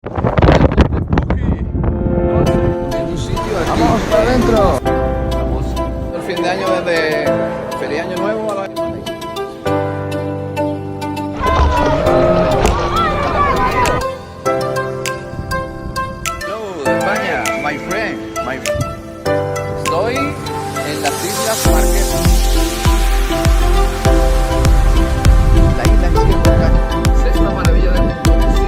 En un sitio aquí. ¡Vamos para adentro! Vamos. El fin de año desde feliz año nuevo a la... Hello, de España, my friend, Estoy en las Islas Marquesas. La isla que siempre engaña. Es una maravilla del mundo. Sí.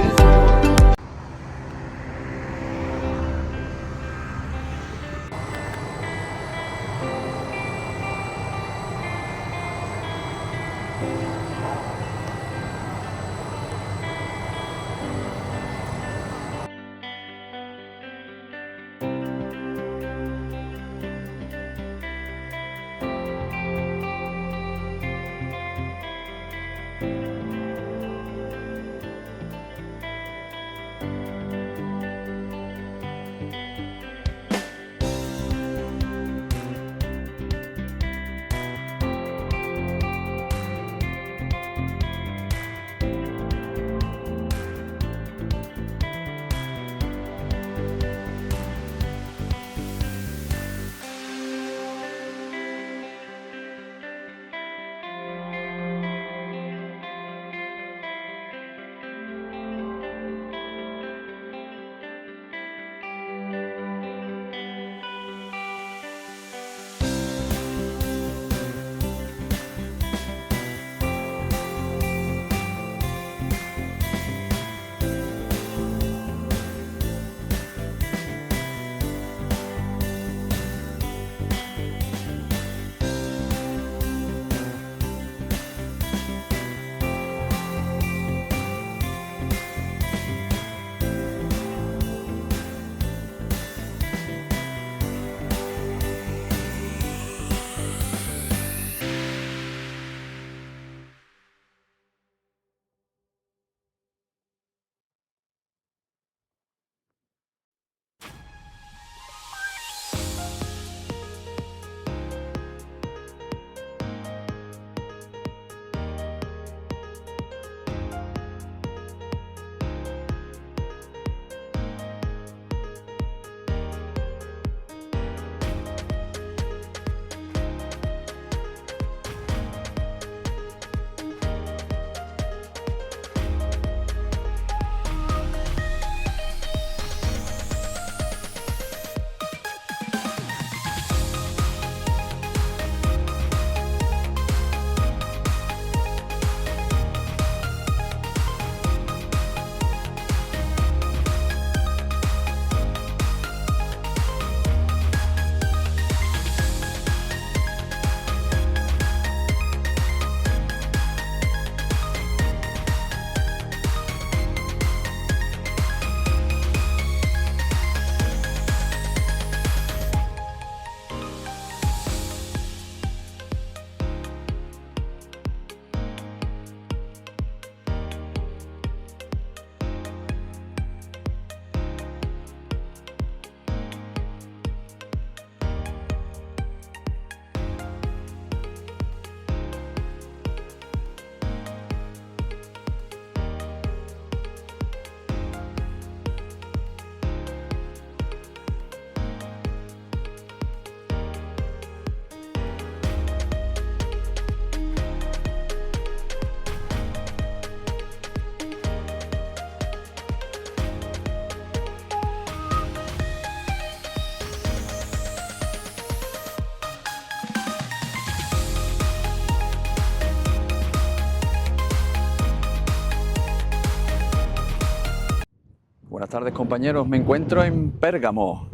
Buenas tardes, compañeros. Me encuentro en Pérgamo,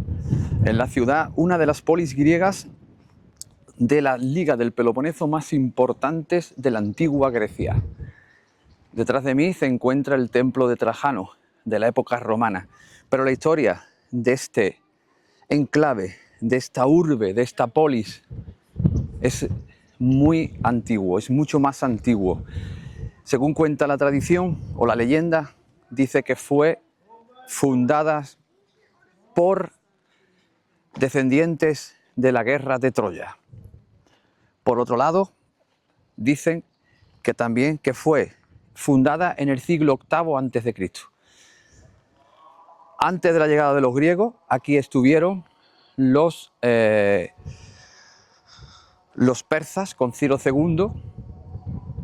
en la ciudad, una de las polis griegas de la Liga del Peloponeso más importantes de la antigua Grecia. Detrás de mí se encuentra el templo de Trajano, de la época romana. Pero la historia de este enclave, de esta urbe, de esta polis, es muy antiguo, es mucho más antiguo. Según cuenta la tradición o la leyenda, dice que fue fundada por descendientes de la guerra de Troya. Por otro lado, dicen que también que fue fundada en el siglo VIII a.C. Antes de la llegada de los griegos, aquí estuvieron los persas con Ciro II,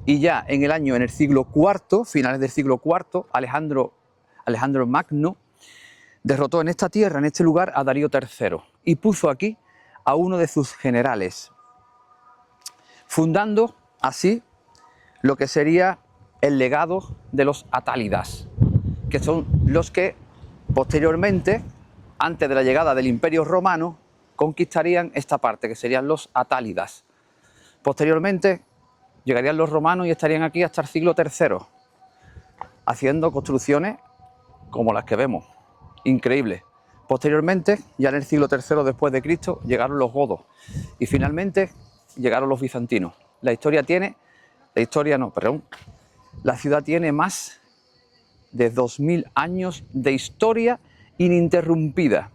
y ya en el siglo IV, finales del siglo IV, Alejandro Magno derrotó en esta tierra, en este lugar, a Darío III y puso aquí a uno de sus generales, fundando así lo que sería el legado de los atálidas, que son los que posteriormente, antes de la llegada del Imperio Romano, conquistarían esta parte, que serían los atálidas. Posteriormente llegarían los romanos y estarían aquí hasta el siglo III, haciendo construcciones como las que vemos, increíbles. Posteriormente, ya en el siglo III después de Cristo, llegaron los godos y finalmente llegaron los bizantinos. La ciudad tiene más de 2000 años de historia ininterrumpida.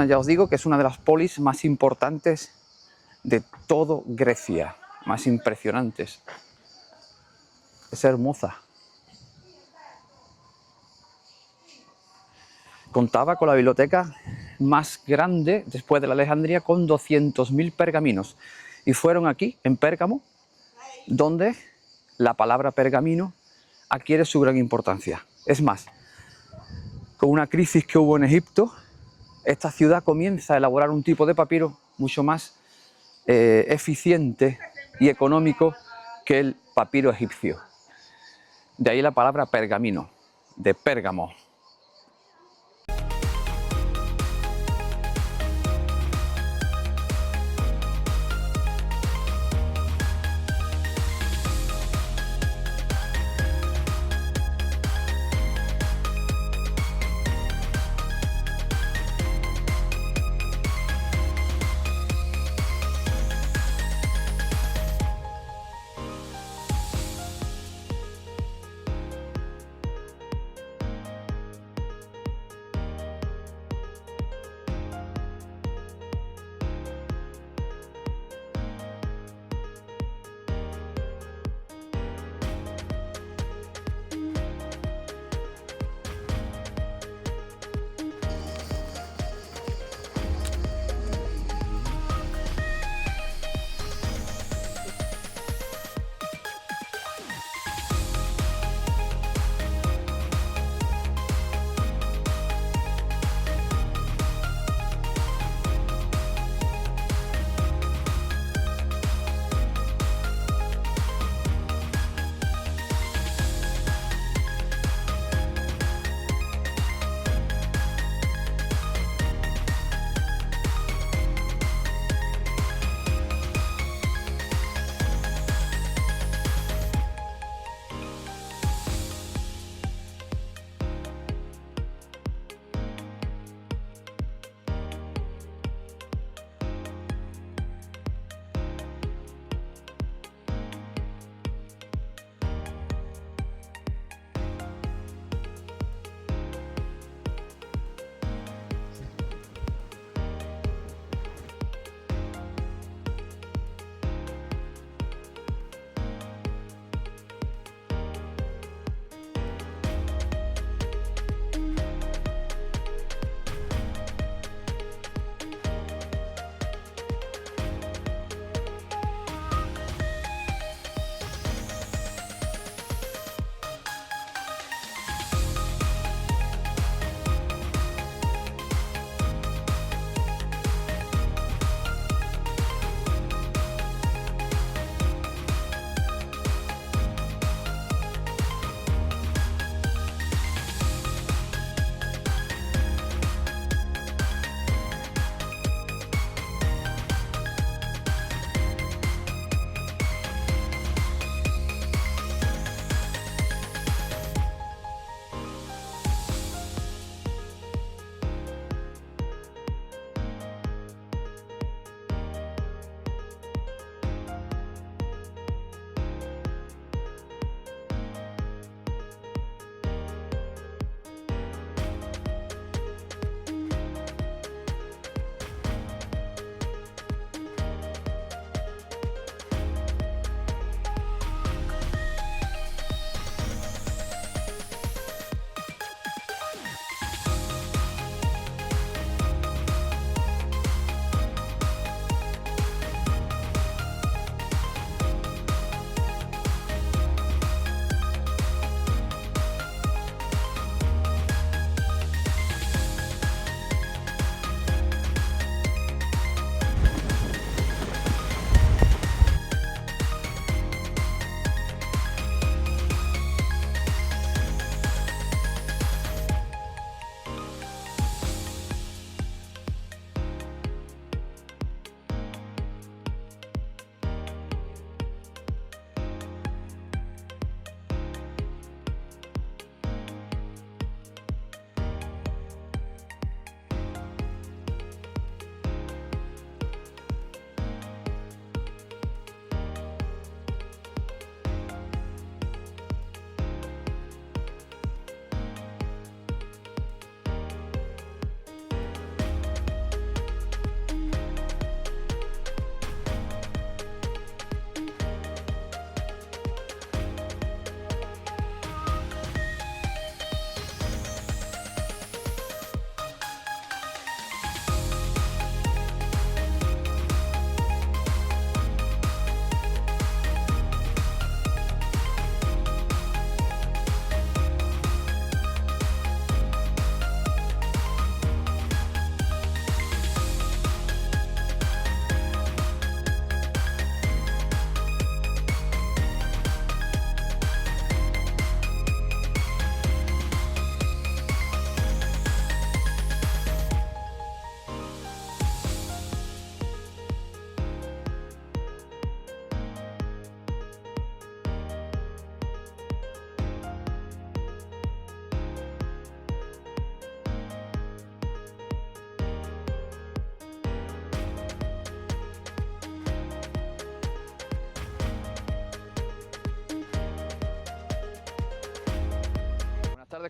Ya os digo que es una de las polis más importantes de todo Grecia, más impresionantes. Es hermosa. Contaba con la biblioteca más grande después de la Alejandría, con 200.000 pergaminos. Y fueron aquí, en Pérgamo, donde la palabra pergamino adquiere su gran importancia. Es más, con una crisis que hubo en Egipto, esta ciudad comienza a elaborar un tipo de papiro mucho más eficiente y económico que el papiro egipcio. De ahí la palabra pergamino, de Pérgamo.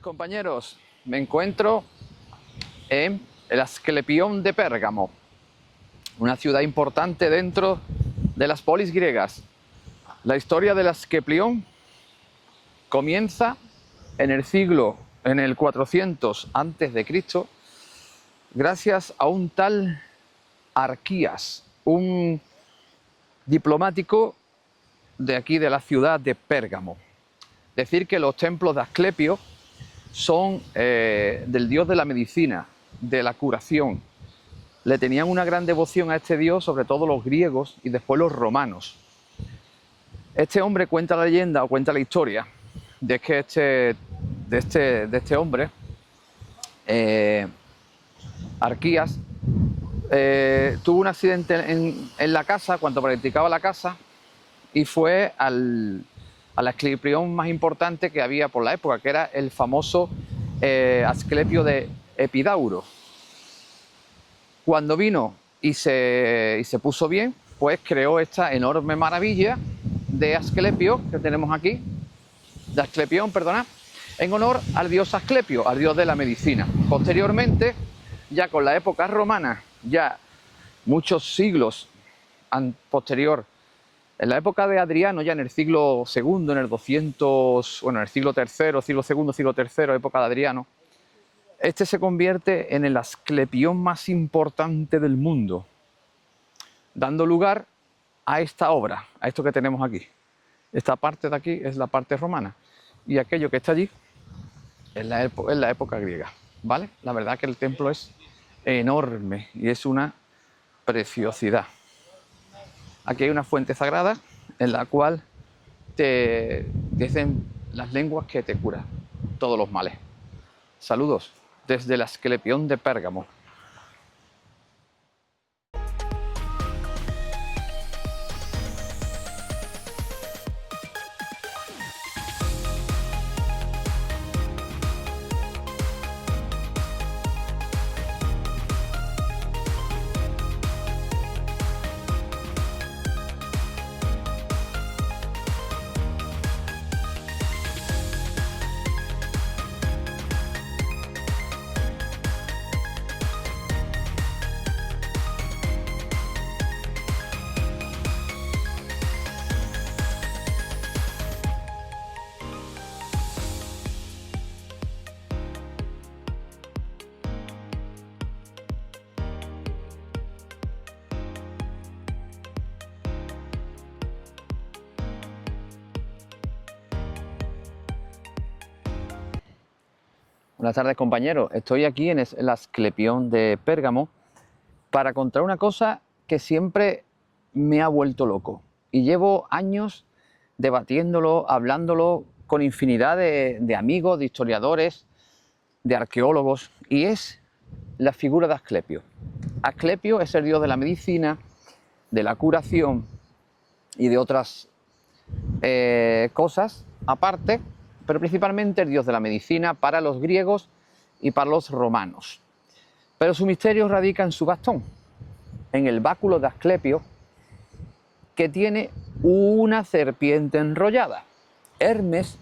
compañeros, me encuentro en el Asclepión de Pérgamo, una ciudad importante dentro de las polis griegas. La historia del Asclepión comienza en el 400 a.C., gracias a un tal Arquías, un diplomático de aquí de la ciudad de Pérgamo. Decir que los templos de Asclepio son del dios de la medicina, de la curación. Le tenían una gran devoción a este dios, sobre todo los griegos y después los romanos. Este hombre cuenta la leyenda o cuenta la historia de que este hombre, Arquías, tuvo un accidente en la casa cuando practicaba la caza y fue al Asclepión más importante que había por la época, que era el famoso Asclepio de Epidauro. Cuando vino y se puso bien, pues creó esta enorme maravilla de Asclepio que tenemos aquí, de Asclepión, perdona, en honor al dios Asclepio, al dios de la medicina. Posteriormente, ya con la época romana, ya muchos siglos posterior, en la época de Adriano, ya en el siglo II, en el 200, bueno, en el siglo III, siglo II, siglo III, época de Adriano, este se convierte en el Asclepión más importante del mundo, dando lugar a esta obra, a esto que tenemos aquí. Esta parte de aquí es la parte romana y aquello que está allí es la época griega, ¿vale? La verdad que el templo es enorme y es una preciosidad. Aquí hay una fuente sagrada en la cual te dicen las lenguas que te curan todos los males. Saludos desde el Asclepión de Pérgamo. Buenas tardes, compañeros. Estoy aquí en el Asclepión de Pérgamo para contar una cosa que siempre me ha vuelto loco. Y llevo años debatiéndolo, hablándolo con infinidad de amigos, de historiadores, de arqueólogos, y es la figura de Asclepio. Asclepio es el dios de la medicina, de la curación y de otras cosas aparte, pero principalmente el dios de la medicina para los griegos y para los romanos. Pero su misterio radica en su bastón, en el báculo de Asclepio, que tiene una serpiente enrollada. Hermes,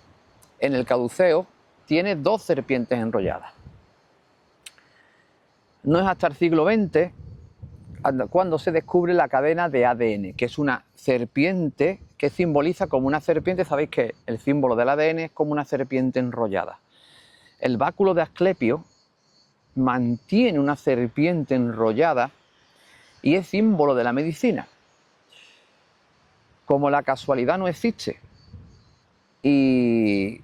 en el caduceo, tiene dos serpientes enrolladas. No es hasta el siglo XX cuando se descubre la cadena de ADN, que es una serpiente que simboliza como una serpiente. Sabéis que el símbolo del ADN es como una serpiente enrollada. El báculo de Asclepio mantiene una serpiente enrollada y es símbolo de la medicina. Como la casualidad no existe y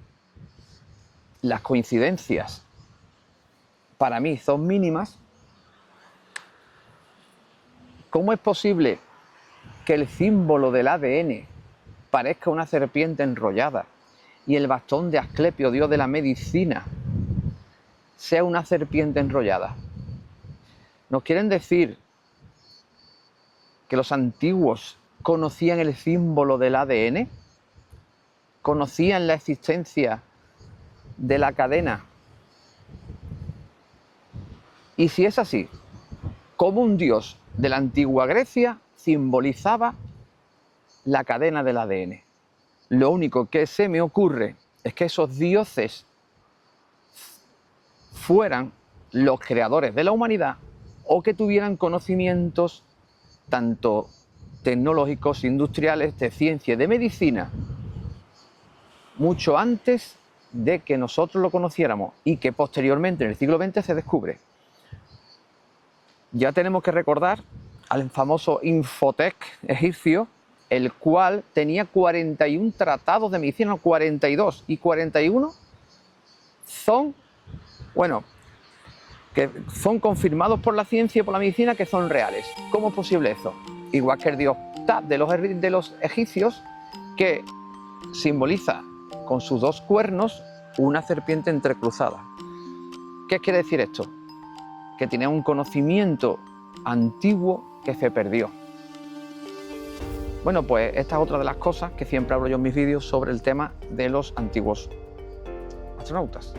las coincidencias para mí son mínimas, ¿cómo es posible que el símbolo del ADN parezca una serpiente enrollada y el bastón de Asclepio, dios de la medicina, sea una serpiente enrollada? ¿Nos quieren decir que los antiguos conocían el símbolo del ADN? ¿Conocían la existencia de la cadena? Y si es así, ¿cómo un dios de la antigua Grecia simbolizaba la cadena del ADN? Lo único que se me ocurre es que esos dioses fueran los creadores de la humanidad o que tuvieran conocimientos tanto tecnológicos, industriales, de ciencia y de medicina, mucho antes de que nosotros lo conociéramos y que posteriormente en el siglo XX se descubre. Ya tenemos que recordar al famoso Infotec egipcio, el cual tenía 41 tratados de medicina, 42, y 41 son, bueno, que son confirmados por la ciencia y por la medicina que son reales. ¿Cómo es posible eso? Igual que el dios Ptah de los egipcios, que simboliza con sus dos cuernos una serpiente entrecruzada. ¿Qué quiere decir esto? Que tenía un conocimiento antiguo que se perdió. Bueno, pues esta es otra de las cosas que siempre hablo yo en mis vídeos sobre el tema de los antiguos astronautas.